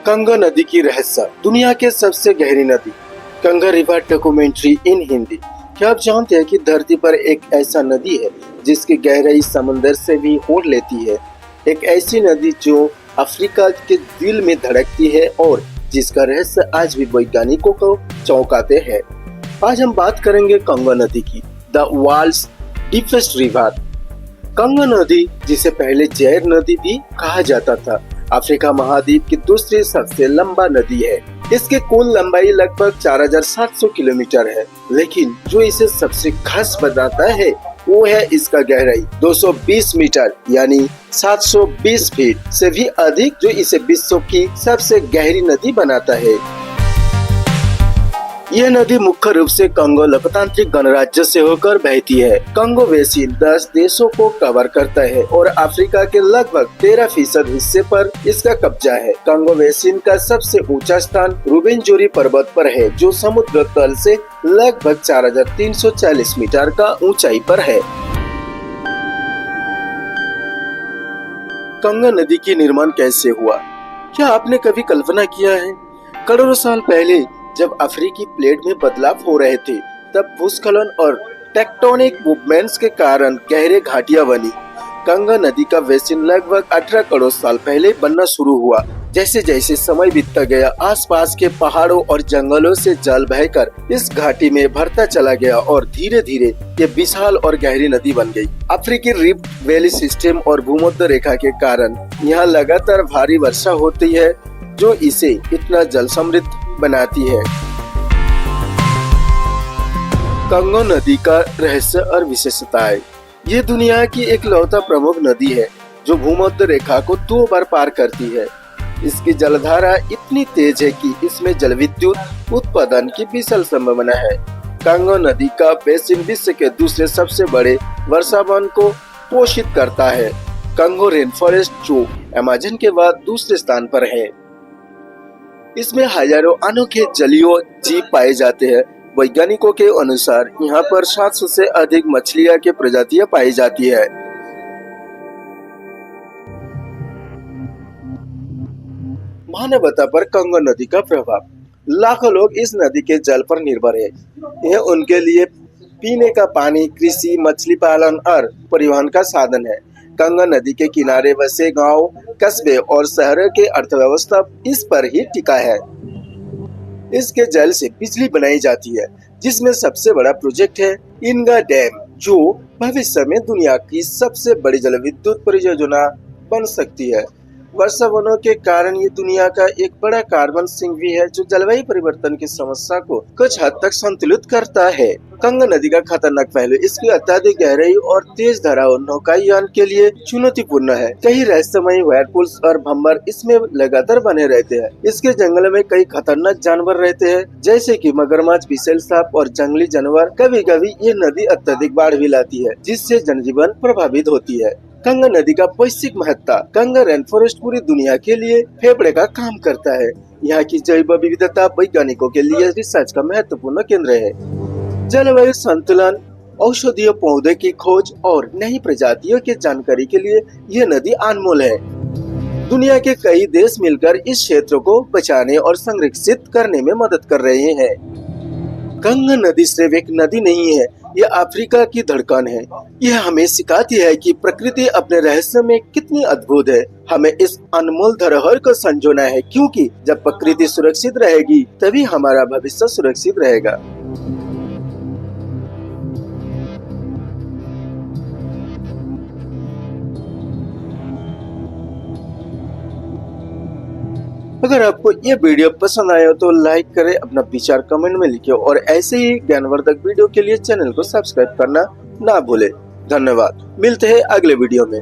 गंगा नदी की रहस्य, दुनिया के सबसे गहरी नदी, गंगा रिवर डॉक्यूमेंट्री इन हिंदी। क्या आप जानते हैं कि धरती पर एक ऐसा नदी है जिसकी गहराई समंदर से भी होड़ लेती है। एक ऐसी नदी जो अफ्रीका के दिल में धड़कती है और जिसका रहस्य आज भी वैज्ञानिकों को चौंकाते हैं। आज हम बात करेंगे गंगा नदी की, the world's deepest river. Ganga नदी, जिसे पहले जैर नदी भी कहा जाता था, अफ्रीका महाद्वीप की दूसरी सबसे लंबा नदी है। इसकी कुल लंबाई लगभग 4700 किलोमीटर है, लेकिन जो इसे सबसे खास बनाता है वो है इसका गहराई 220 मीटर यानी 720 फीट से भी अधिक, जो इसे विश्व की सबसे गहरी नदी बनाता है। यह नदी मुख्य रूप से कंगो लोकतांत्रिक गणराज्य से होकर बहती है। कंगो बेसिन 10 देशों को कवर करता है और अफ्रीका के लगभग 13% हिस्से पर इसका कब्जा है। कंगो बेसिन का सबसे ऊंचा स्थान रुवेंजोरी पर्वत पर है, जो समुद्र तल से लगभग 4340 मीटर का ऊंचाई पर है। गंगा नदी की निर्माण कैसे हुआ? क्या आपने कभी कल्पना किया है? करोड़ों साल पहले जब अफ्रीकी प्लेट में बदलाव हो रहे थे, तब भूस्खलन और टेक्टोनिक मूवमेंट्स के कारण गहरे घाटियां बनी। गंगा नदी का बेसिन लगभग 18 करोड़ साल पहले बनना शुरू हुआ। जैसे जैसे समय बीतता गया, आसपास के पहाड़ों और जंगलों से जल बहकर इस घाटी में भरता चला गया और धीरे धीरे ये विशाल और गहरी नदी बन गई। अफ्रीकी रिफ्ट वैली सिस्टम और भूमध्य रेखा के कारण यहाँ लगातार भारी वर्षा होती है, जो इसे इतना जल समृद्ध बनाती है। गंगा नदी का रहस्य और विशेषताएं। ये दुनिया की एकलौता प्रमुख नदी है जो भूमध्य रेखा को 2 बार पार करती है। इसकी जलधारा इतनी तेज है कि इसमें जल विद्युत उत्पादन की विशाल संभावना है। गंगा नदी का बेसिन विश्व के दूसरे सबसे बड़े वर्षावन को पोषित करता है। कंगो रेन फॉरेस्ट, जो अमेज़न के बाद दूसरे स्थान पर है, इसमें हजारों अनोखे जलीय जीव पाए जाते हैं। वैज्ञानिकों के अनुसार यहाँ पर 700 से अधिक मछलियाँ की प्रजातियां पाई जाती है। मानवता पर गंगा नदी का प्रभाव। लाखों लोग इस नदी के जल पर निर्भर है। यह उनके लिए पीने का पानी, कृषि, मछली पालन और परिवहन का साधन है। गंगा नदी के किनारे बसे गांव, कस्बे और शहरों की अर्थव्यवस्था इस पर ही टिका है। इसके जल से बिजली बनाई जाती है, जिसमें सबसे बड़ा प्रोजेक्ट है इनगा डैम, जो भविष्य में दुनिया की सबसे बड़ी जल विद्युत परियोजना बन सकती है। वर्षावनों के कारण ये दुनिया का एक बड़ा कार्बन सिंक भी है, जो जलवायु परिवर्तन की समस्या को कुछ हद तक संतुलित करता है। गंगा नदी का खतरनाक पहलू इसकी अत्यधिक गहराई और तेज धाराओं नौकायान के लिए चुनौतीपूर्ण है। कई रहस्यमयी व्हर्लपूल्स और भंवर इसमें लगातार बने रहते हैं। इसके जंगल में कई खतरनाक जानवर रहते हैं, जैसे कि मगरमच्छ, विशाल सांप और जंगली जानवर। कभी कभी ये नदी अत्यधिक बाढ़ भी लाती है, जिससे जनजीवन प्रभावित होती है। गंगा नदी का वैश्विक महत्ता। गंगा रेन फॉरेस्ट पूरी दुनिया के लिए फेफड़े का काम करता है। यहाँ की जैव विविधता वैज्ञानिकों के लिए रिसर्च का महत्वपूर्ण केंद्र है। जलवायु संतुलन, औषधीय पौधे की खोज और नई प्रजातियों की जानकारी के लिए यह नदी अनमोल है। दुनिया के कई देश मिलकर इस क्षेत्र को बचाने और संरक्षित करने में मदद कर रहे हैं। गंगा नदी सिर्फ एक नदी नहीं है, यह अफ्रीका की धड़कन है। यह हमें सिखाती है कि प्रकृति अपने रहस्य में कितनी अद्भुत है। हमें इस अनमोल धरोहर को संजोना है, क्योंकि जब प्रकृति सुरक्षित रहेगी तभी हमारा भविष्य सुरक्षित रहेगा। अगर आपको ये वीडियो पसंद आया तो लाइक करें, अपना विचार कमेंट में लिखें और ऐसे ही ज्ञानवर्धक वीडियो के लिए चैनल को सब्सक्राइब करना ना भूलें। धन्यवाद। मिलते हैं अगले वीडियो में।